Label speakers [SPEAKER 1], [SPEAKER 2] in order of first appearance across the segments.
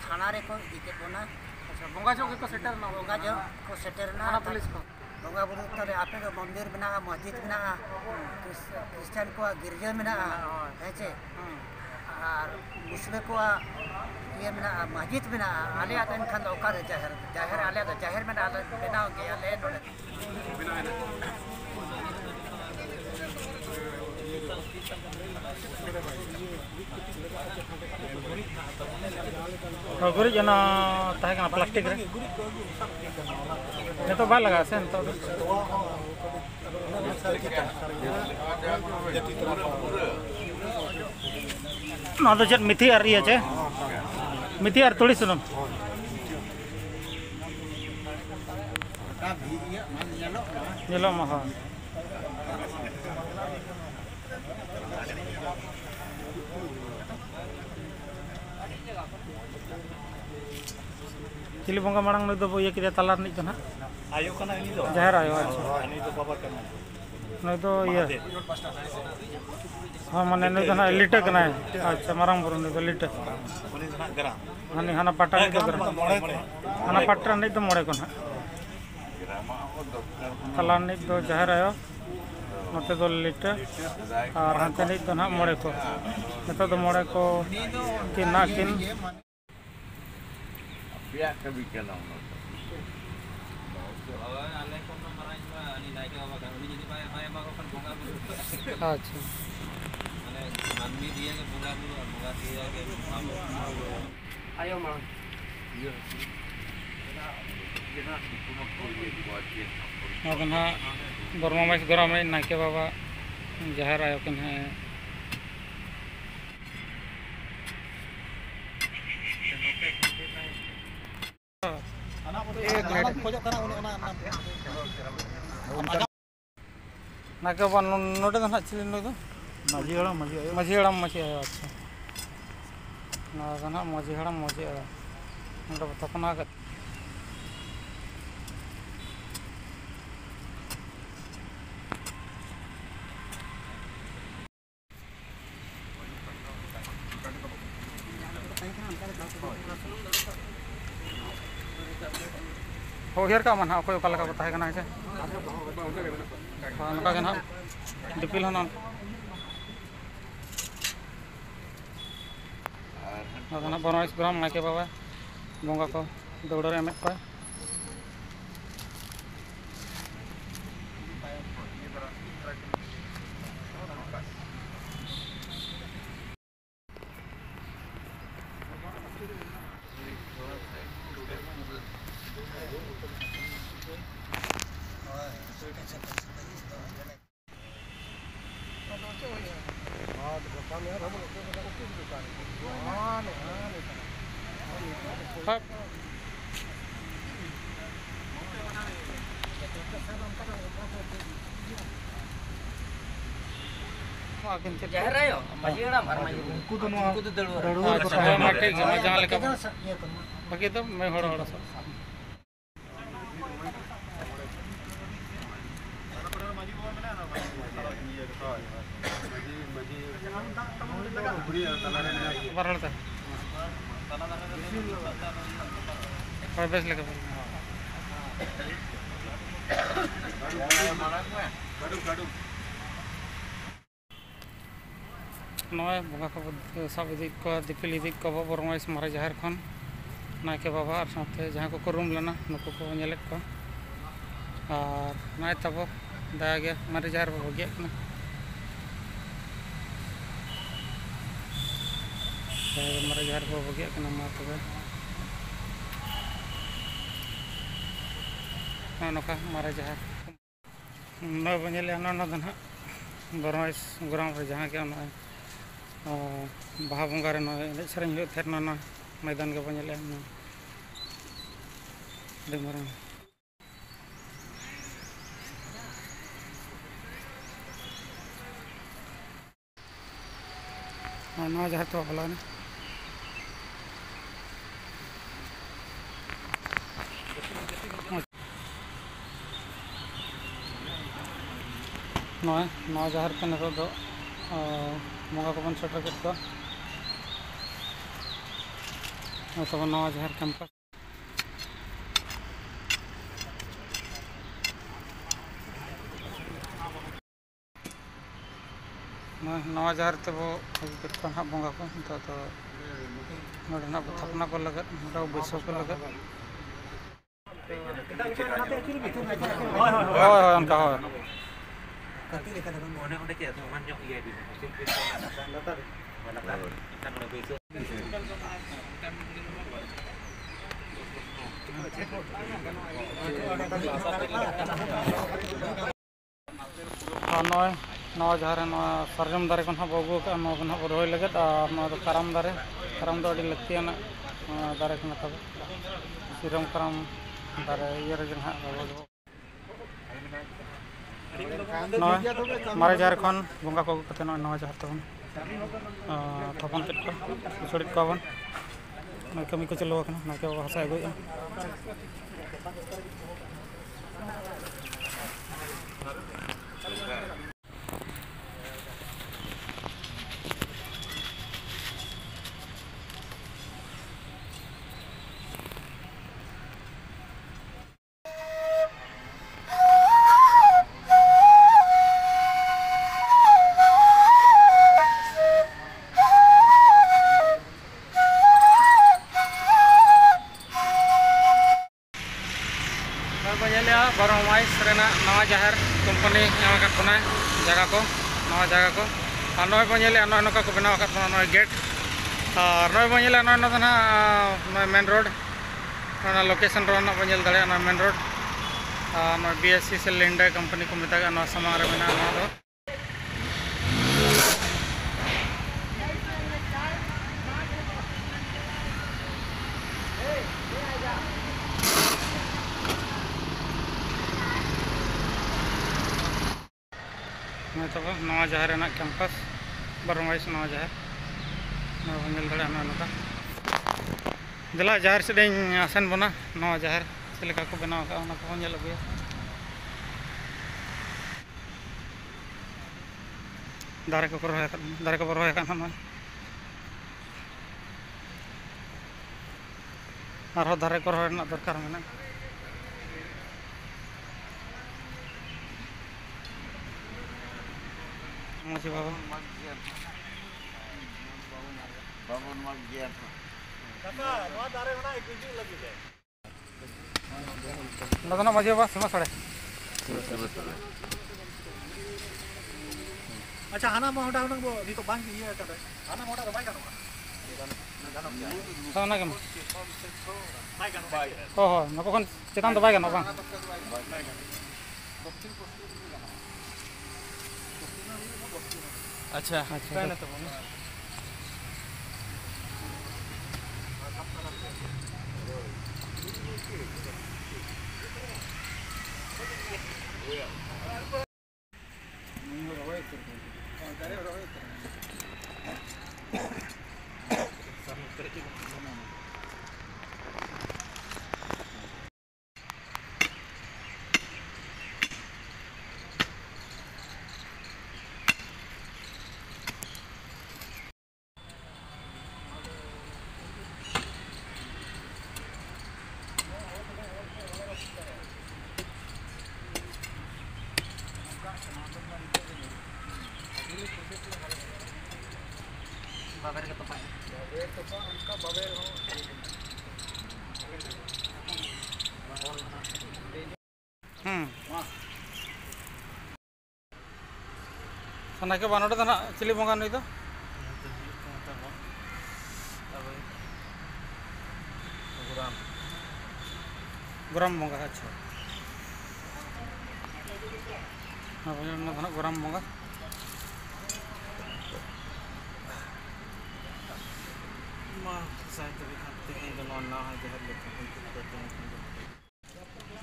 [SPEAKER 1] थाना रे को इदी के बोना
[SPEAKER 2] अच्छा बंगा जो को सेटर ना
[SPEAKER 1] बोंगा जो को सेटर ना
[SPEAKER 2] थाना पुलिस को
[SPEAKER 1] बोंगा बुरु तरे आपे दो मंदिर बना मस्जिद बना क्रिश्चियन को गिरजा बना हेचे और मुस्लिम को ये बना मस्जिद बना आले आतन खान ओका जाहिर जाहिर आले तो जाहिर में आले बना के आले नोले
[SPEAKER 2] गुरी जना ताहे का प्लास्टिक रे ये तो बाल लगा से तो ना तो जट मिथी आ रही है चे मिथी आर थोड़ी सुनो येलो महा चिली बंगा मांग में दो ये किधर तलार नहीं तो ना
[SPEAKER 3] आयो कना इनी दो
[SPEAKER 2] जहर आयो अच्छा
[SPEAKER 3] इनी तो बाबा कना
[SPEAKER 2] नहीं तो ये हाँ माने नहीं तो ना लिटे कना है अच्छा मारंग बुरु नहीं तो लिटे
[SPEAKER 3] पुलिस ना गरा
[SPEAKER 2] हानि हाना पट्टा नहीं तो गरा हाना पट्टा नहीं तो मोड़े को ना तलार नहीं तो जहर आयो नते दो लिटे और हांते नहीं तो ना मोड़े को नते तो मोड़े को किन ना किन
[SPEAKER 3] बिया कभी केला
[SPEAKER 2] अच्छा
[SPEAKER 1] आयो मां
[SPEAKER 2] अब ना बर्मा में गरा में नाके बाबा जहर आयो किन है नाके बाबा नोटे तो ना चिली नो तो
[SPEAKER 3] माझी हड़ा
[SPEAKER 2] माझी हड़म माझी आयो अच्छा ना ना माझी हड़म माझी आयो नोटे तपना कर हो हेर का मन अकोय का लगा बताए कना से हां नका के ना डिपिल हन ना बनवाइस ग्राम नाके बाबा बंगा को दौड़ रे एमत को
[SPEAKER 1] जहर आयो माझी हड़ा मार माझी
[SPEAKER 3] उनको तो नो
[SPEAKER 2] दड़ू माटे जहां लेका बाकी तो मैं हड़ हड़ सब बरलता और बेस लेके नय बंगा को सब इदी को दिपिल इदी को बरमाइस मारे जहर खन नाके बाबा और साथे जहां को रूम लेना नुको को नेलेत को और नाय तबो दागे मारे जहर बाबा गे कना मारे जहर बाबा गे कना मा तबे नोका मारे जहर न बनेले न दना बरमाइस ग्राम रे जहां के न बाहा बंगा रे एने सेरें हुई थे ना मैदान के बनेले मारा ना जहाँ तो भला ने नौ जहर के नितो दो बंगा को बन सेटर को तब नवा जहर कैंपस नवा जहर तब हाँ बंगा को तो थापना को लगे बैसव को लगे नॉय नवा जहाँ सरजम दारे को हाँ बगू का रोय लगे कराम दारे दो लक्तियान दारे को तब सिरम कराम दारे ये हाँ मारे जहर खन बंगा को कते नवा जहर तबन थपन तेज को छुड़ित को बन कमी को चलो नाके हसा अगुआ बरमाइस नवा जहर कंपनी जगह को नवा जगह को नॉय बने नौका को बनाव गेट और नॉय बने ना मेन रोड लोकेशन बने दाड़ा मेन रोड BSC से लिंडे कंपनी को मेता सामान में तब नवा जहर कैंपस बरमाइस नवा जहर दाड़ा दिला जहर से आसन बना नवा जहर चलेका को बनाव का अगुया दारे को रोह और दारे को रोह दरकार में मजी बाबा मजी बाबा सीमा साड़े
[SPEAKER 3] अच्छा हाना मोटा उनंग बो नी तो बांग ये करे हाना मोटा तो बाय गानो
[SPEAKER 2] साना के
[SPEAKER 3] बाय गानो बाय
[SPEAKER 2] हो नको खन चेतान तो बाय गानो बांग अच्छा अच्छा तो सना के बानोटे तो ना चिली बंगा नहीं तो गुराम बंगा अच्छा गुराम बंगा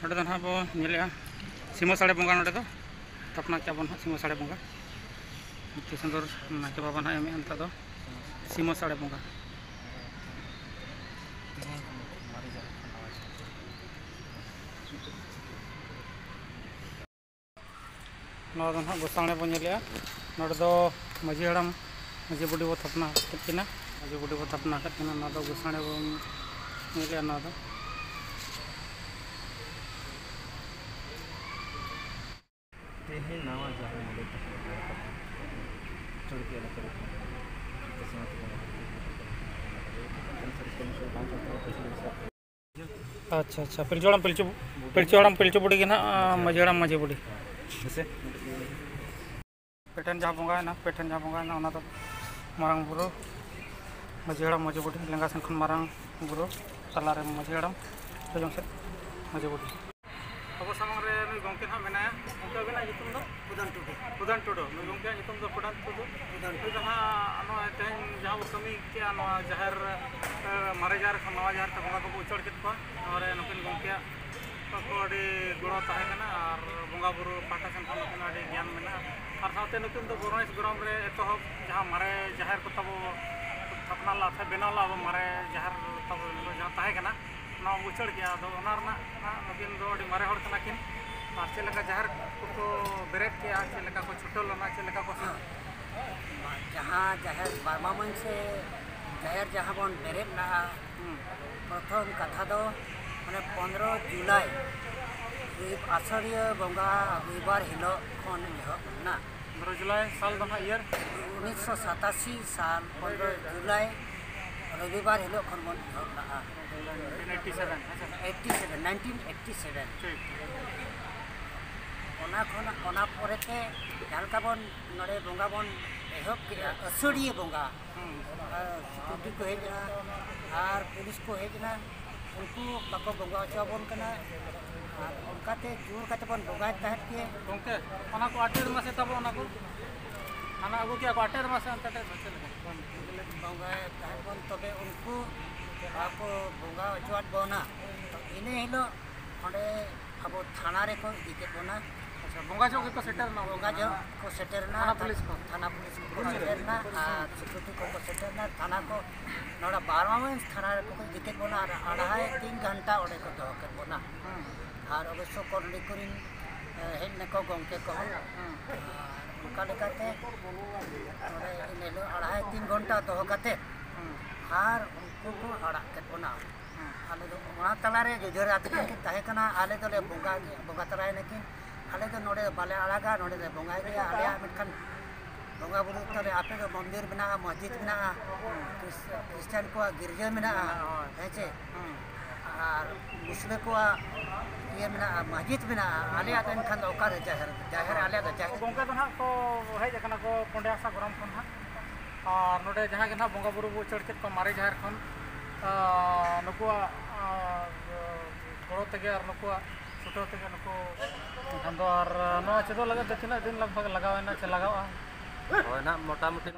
[SPEAKER 2] नोटे हाँ बो सीमा साड़े बंगा नोटे तो तपना क्या बन सीमा साड़े बंगा सुंदर नाके बाबा ना एम अंत सीमा साड़े बंगा गोसाणे बन नोटे मजी हड़ाम मजी बुढ़ी बो थपना माजी बुढ़ी बो थपना गोसाणे मिले ना तो
[SPEAKER 3] तेहे नावा जहाँ मोले चढ़ के अलग करो
[SPEAKER 2] अच्छा अच्छा पिलचोड़म पिलचू बुढ़ी के ना मजेड़म मजे बुढ़ी
[SPEAKER 3] जैसे
[SPEAKER 2] पेटन जहाँ बंगा है ना पेटन जहाँ बंगा है ना तो मारंग बुरु मजेड़म मजे बुढ़ी लेंगा सेन खन मारंग बुरु तलारे मजेड़म जोजों से मजे बुढ़ी अब सामने रे नुई गंके ना मेना गंके बिना युतुम दो पुदान टुडो नुई गंके युतुम दो पुदान टुडो जहाँ नो तेन जहाँ वो कमी क्या नो जहर मारे जार खन नवा जहर तक को उचड़ के को और नुकिन गंके को अड़ी गुणो ताहे कना और बंगा बुरु पाटा सेन खन नुकिन अड़ी ज्ञान मेना और साथे नुकिन दो बोरनेस ग्राम रे एतोहब जहाँ मारे जहर को तब अपना ला था बेना ला मारे जहर तब जहाँ ताहे कना ना उचड़ गया तो नुकिन दो अड़ी मारे हड़ कना किन और चेलका जहर को बेरेट किया चेलका को छुटल ना चेलका को
[SPEAKER 1] जहाँ जहर बारमा मन से जहर जहाँ बन बेरेट ना प्रथम कथा दो मैंने 15 जुलाई आषाढ़िया बंगा रविवार हिलो खन ना
[SPEAKER 2] 15 जुलाई साल दहा ईयर
[SPEAKER 1] 1987 साल 15 जुलाई रविवार हिलो खन बन ना 1987 ओना पोरेते जहाँ बन नड़े बंगा बन एहब के आषाढ़िया बंगा सिक्योरिटी को हेजना और पुलिस को हेजना उनको बाको बंगा चाबन कना और उनकाते जोर काते बन बंगा तहत के
[SPEAKER 2] गंके ओना को आटेर मासे तब ओना को खाना अगु क्या आटेर मासे अंतटे बचे
[SPEAKER 1] बंगा तहत बन तबे उनको बाको बंगा चुआट बना तो इने हिलो ओंडे अब थाना रे को दिके बना
[SPEAKER 2] बंगा जो को सेटर ना
[SPEAKER 1] बंगा जो को सेटर ना
[SPEAKER 2] थाना पुलिस को
[SPEAKER 1] सेटर ना और सिक्योरिटी को सेटर ना थाना को नोड़ा 12 में थाना को दिके बना और 2.5-3 घंटा ओडे को दो कर बना और अवश्य करली करिन हेन को गंके को उनका लेकाते ओडे इनेलो 2.5-3 घंटा दो कते और उनको को अड़ा के बना आले दो वहाँ तलारे जुजर आते के ताहे कना आले तो ले बंगा तराय नकिन आले तो नोड़े बाले अड़ागा नोड़े दे बंगा गया आले मिटकन बंगा बुरु तले आपे तो मंदिर बना मस्जिद बना क्रिश्चियन को गिरजा बना है चे और मुस्लिम को ये बना मस्जिद बना आले आते खान तो ओकर जहर आले तो जहर
[SPEAKER 2] गंके तो ना को है जकना को पंडियासा ग्राम खन हा और नोडे जहाँ के ना बंगा बुरु को चढ़ के को मारे जहर खन नुकुआ गड़ो तेगे और नुकुआ छुटो तेगे नुकु खान दो और नो चेदो लगा तो तीना दिन लगभग लगावेना चे लगावा
[SPEAKER 3] होय ना मोटामुटी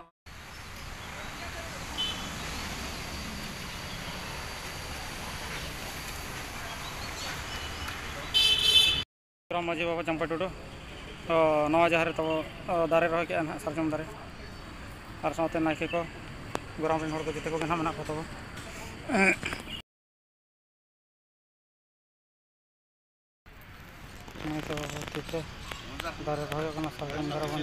[SPEAKER 2] ग्राम माजी बाबा चंपा टुडू नवा जहाँ तब दारे रह के ना सरजम दारे और साथे नाइके को ग्राम रेन हड़ को जिते को ना मेना को तब नहीं तो चित्र दारे रह सरजम दारे बन